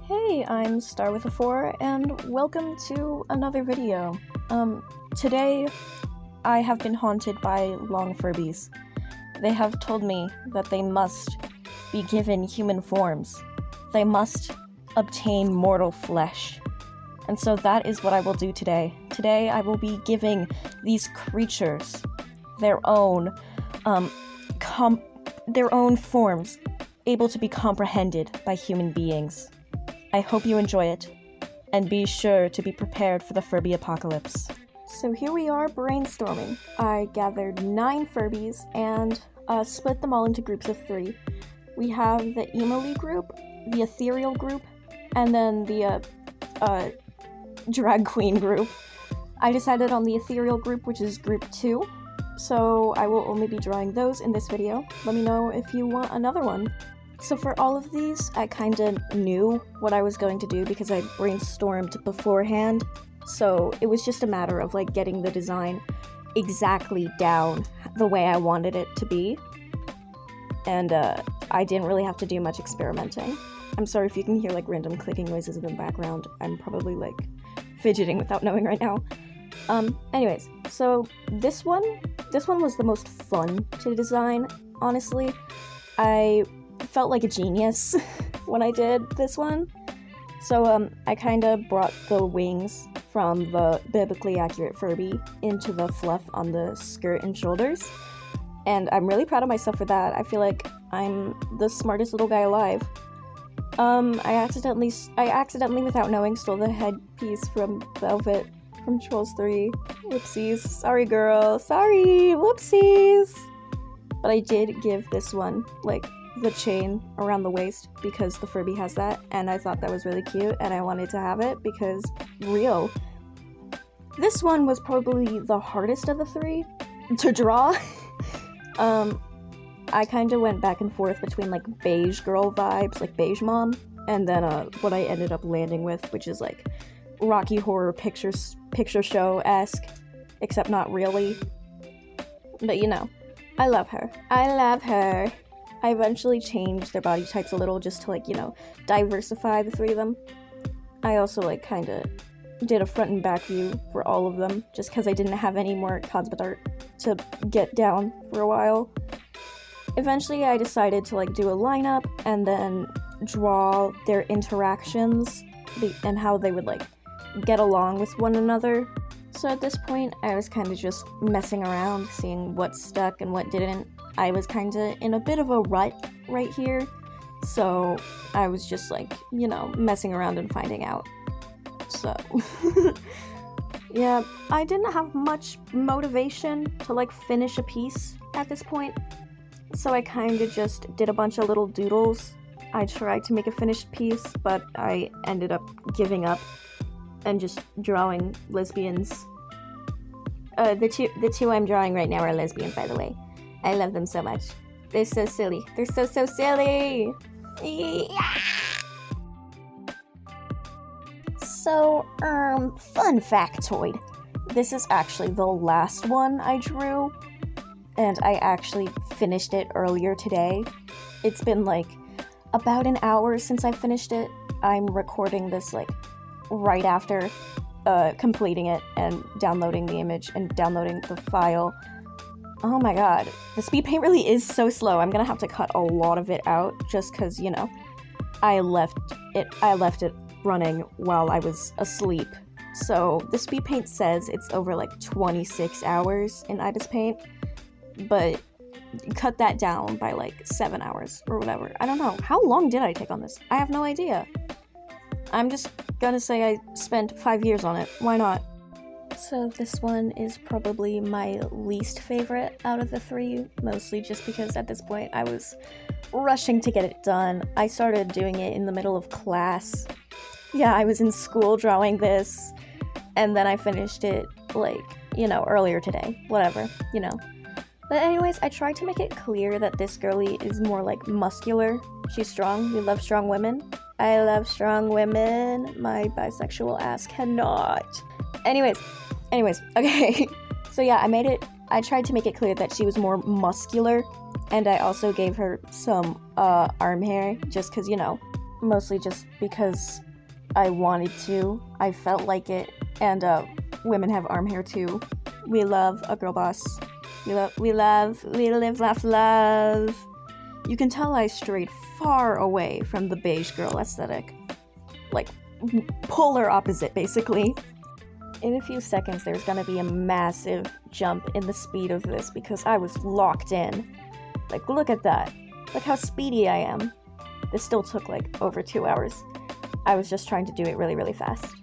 Hey, I'm Star with a 4, and welcome to another video. Today I have been haunted by long Furbies. They have told me that they must be given human forms. They must obtain mortal flesh. And so that is what I will do today. Today I will be giving these creatures their own forms, able to be comprehended by human beings. I hope you enjoy it, and be sure to be prepared for the Furby apocalypse. So here we are brainstorming. I gathered 9 Furbies and split them all into groups of 3. We have the Emily group, the Ethereal group, and then the Drag Queen group. I decided on the Ethereal group, which is group 2, so I will only be drawing those in this video. Let me know if you want another one. So for all of these, I kinda knew what I was going to do because I brainstormed beforehand, so it was just a matter of like getting the design exactly down the way I wanted it to be, and I didn't really have to do much experimenting. I'm sorry if you can hear like random clicking noises in the background. I'm probably like fidgeting without knowing right now. Anyways, so this one was the most fun to design, honestly. I felt like a genius when I did this one. So I kinda brought the wings from the biblically accurate Furby into the fluff on the skirt and shoulders, and I'm really proud of myself for that. I feel like I'm the smartest little guy alive. I accidentally without knowing stole the headpiece from Velvet from Trolls 3. Whoopsies. Sorry girl. Sorry. Whoopsies. But I did give this one like the chain around the waist because the Furby has that, and I thought that was really cute and I wanted to have it because real. This one was probably the hardest of the 3 to draw. I kind of went back and forth between like beige girl vibes, like beige mom, and then what I ended up landing with, which is like Rocky Horror Picture Show-esque, except not really. But you know, I love her. I love her. I eventually changed their body types a little just to like, you know, diversify the 3 of them. I also like kind of did a front and back view for all of them just because I didn't have any more concept art to get down for a while. Eventually I decided to like do a lineup and then draw their interactions and how they would like get along with one another. So at this point I was kind of just messing around, seeing what stuck and what didn't. I was kind of in a bit of a rut right here, so I was just like, you know, messing around and finding out. So, yeah, I didn't have much motivation to like finish a piece at this point, so I kind of just did a bunch of little doodles. I tried to make a finished piece, but I ended up giving up and just drawing lesbians. The two I'm drawing right now are lesbians, by the way. I love them so much. They're so silly. They're so silly! Yeah! So, fun factoid. This is actually the last one I drew, and I actually finished it earlier today. It's been like about an hour since I finished it. I'm recording this like right after completing it and downloading the image and downloading the file. Oh my god, the speed paint really is so slow. I'm gonna have to cut a lot of it out just because, you know, I left it running while I was asleep. So the speed paint says it's over like 26 hours in Ibis Paint, but cut that down by like 7 hours or whatever. I don't know. How long did I take on this? I have no idea. I'm just gonna say I spent 5 years on it. Why not? So this one is probably my least favorite out of the 3, mostly just because at this point I was rushing to get it done. I started doing it in the middle of class. Yeah, I was in school drawing this, and then I finished it, like, you know, earlier today. Whatever, you know. But anyways, I tried to make it clear that this girly is more, like, muscular. She's strong. We love strong women. I love strong women. My bisexual ass cannot. Anyways, okay. So yeah, I tried to make it clear that she was more muscular, and I also gave her some arm hair, just because, you know, mostly just because I wanted to. I felt like it, and women have arm hair too. We love a girl boss. We live, laugh, love. You can tell I strayed far away from the beige girl aesthetic. Like, polar opposite, basically. In a few seconds, there's gonna be a massive jump in the speed of this because I was locked in. Like, look at that. Look how speedy I am. This still took, like, over 2 hours. I was just trying to do it really, really fast.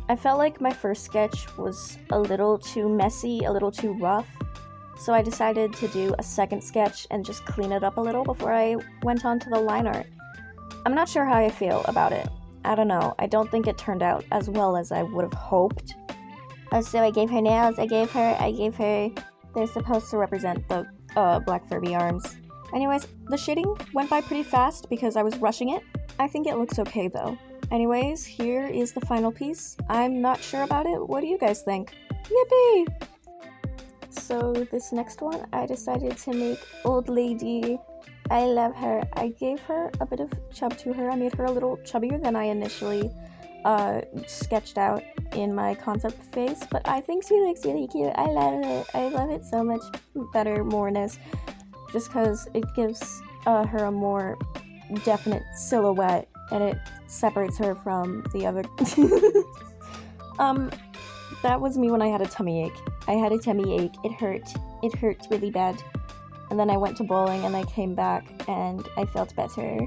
I felt like my first sketch was a little too messy, a little too rough, so I decided to do a second sketch and just clean it up a little before I went on to the line art. I'm not sure how I feel about it. I don't know. I don't think it turned out as well as I would have hoped. So I gave her nails, I gave her... They're supposed to represent the black Furby arms. Anyways, the shading went by pretty fast because I was rushing it. I think it looks okay though. Anyways, here is the final piece. I'm not sure about it. What do you guys think? Yippee! So this next one, I decided to make Old Lady. I love her. I gave her a bit of chub to her. I made her a little chubbier than I initially sketched out in my concept phase, but I think she looks really cute. I love it. I love it so much better, moreness, just because it gives her a more definite silhouette, and it separates her from the other. That was me when I had a tummy ache. I had a tummy ache. It hurt really bad. And then I went to bowling and I came back and I felt better.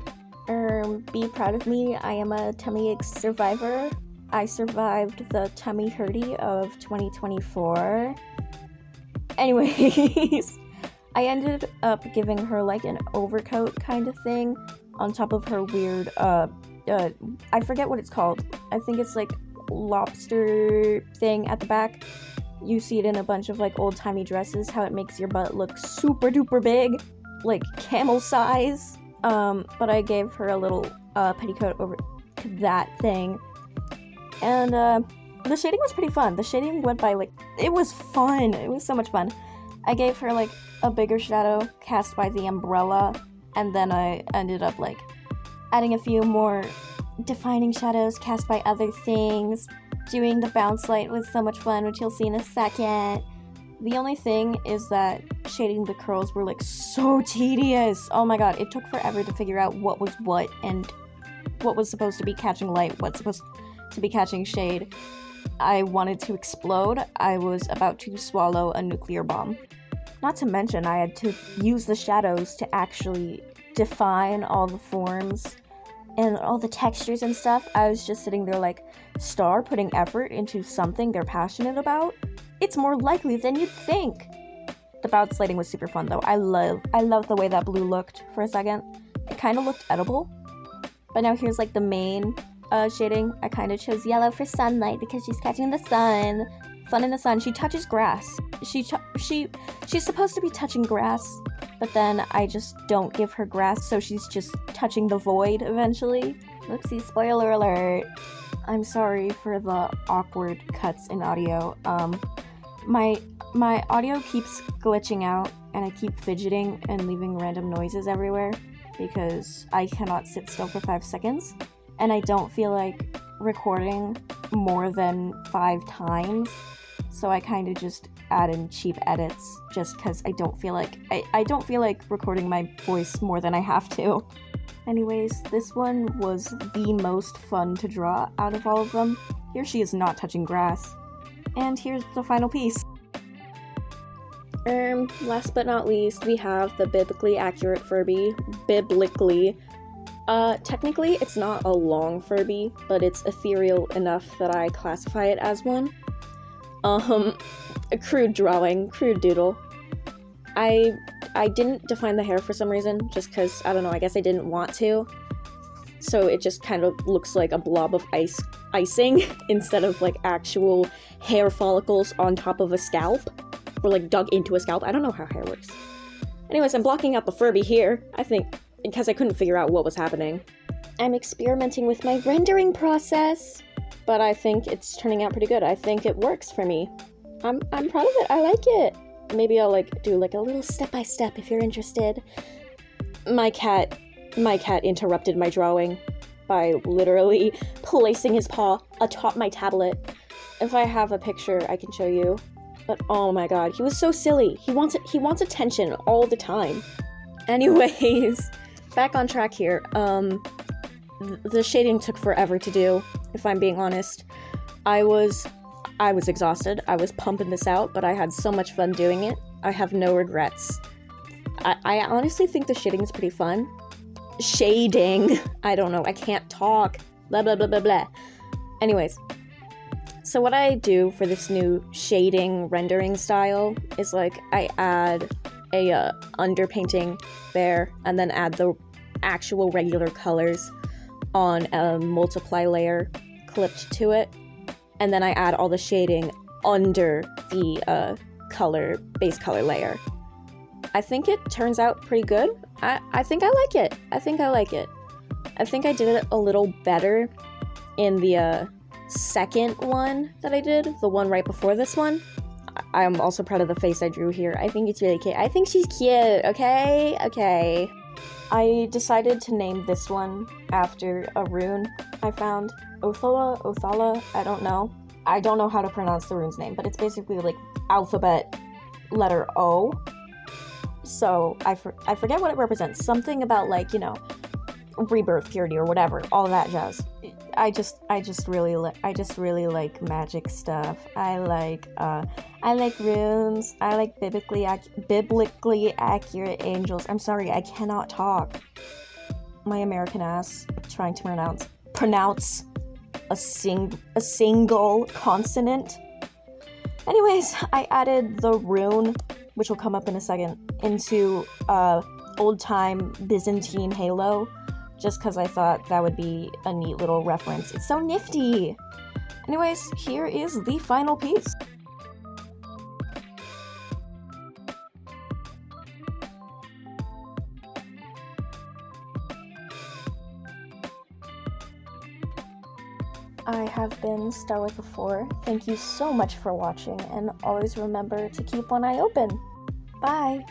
Be proud of me. I am a tummy ache survivor. I survived the tummy hurty of 2024. Anyways, I ended up giving her like an overcoat kind of thing on top of her weird, I forget what it's called. I think it's like lobster thing at the back. You see it in a bunch of like old-timey dresses, how it makes your butt look super duper big, like camel size. But I gave her a little petticoat over to that thing. And the shading was pretty fun. The shading went by like, it was fun. It was so much fun. I gave her like a bigger shadow cast by the umbrella, and then I ended up like adding a few more defining shadows cast by other things. Doing the bounce light was so much fun, which you'll see in a second. The only thing is that shading the curls were like so tedious. Oh my god, it took forever to figure out what was what and what was supposed to be catching light, what's supposed to be catching shade. I wanted to explode. I was about to swallow a nuclear bomb. Not to mention, I had to use the shadows to actually define all the forms and all the textures and stuff. I was just sitting there like, Star putting effort into something they're passionate about? It's more likely than you'd think. The bounce lighting was super fun though. I love the way that blue looked for a second. It kind of looked edible. But now here's like the main shading. I kind of chose yellow for sunlight because she's catching the sun. Fun in the sun. She touches grass. She's supposed to be touching grass, but then I just don't give her grass, so she's just touching the void eventually. Oopsie, spoiler alert. I'm sorry for the awkward cuts in audio. My audio keeps glitching out, and I keep fidgeting and leaving random noises everywhere because I cannot sit still for 5 seconds, and I don't feel like recording more than 5 times, so I kind of just add in cheap edits just because I don't feel like recording my voice more than I have to. Anyways, this one was the most fun to draw out of all of them. Here she is not touching grass. And here's the final piece. Last but not least, we have the biblically accurate Furby. Biblically. Technically, it's not a long Furby, but it's ethereal enough that I classify it as one. A crude drawing, crude doodle. I didn't define the hair for some reason, just because, I don't know, I guess I didn't want to. So it just kind of looks like a blob of icing instead of like actual hair follicles on top of a scalp, or like dug into a scalp. I don't know how hair works. Anyways, I'm blocking out the Furby here, I think, because I couldn't figure out what was happening. I'm experimenting with my rendering process, but I think it's turning out pretty good. I think it works for me. I'm proud of it. I like it. Maybe I'll like do like a little step-by-step if you're interested. My cat interrupted my drawing by literally placing his paw atop my tablet. If I have a picture, I can show you. But oh my god, he was so silly. He wants attention all the time. Anyways, back on track here. The shading took forever to do, if I'm being honest. I was exhausted. I was pumping this out, but I had so much fun doing it. I have no regrets. I honestly think the shading is pretty fun. Shading. I don't know. I can't talk. Blah, blah, blah, blah, blah. Anyways. So what I do for this new shading rendering style is like I add a underpainting there and then add the actual regular colors on a multiply layer clipped to it. And then I add all the shading under the base color layer. I think it turns out pretty good. I think I like it. I think I did it a little better in the second one that I did, the one right before this one. I'm also proud of the face I drew here. I think it's really cute. I think she's cute, okay? Okay. I decided to name this one after a rune I found. Othala, I don't know. I don't know how to pronounce the rune's name, but it's basically like alphabet letter O. So I forget what it represents. Something about like, you know, rebirth, purity, or whatever, all that jazz. I just really like magic stuff. I like runes. I like biblically accurate angels. I'm sorry, I cannot talk. My American ass trying to pronounce a single consonant. Anyways, I added the rune, which will come up in a second, into old-time Byzantine halo, just because I thought that would be a neat little reference. It's so nifty! Anyways, here is the final piece. I have been Starlight4. Thank you so much for watching, and always remember to keep one eye open. Bye!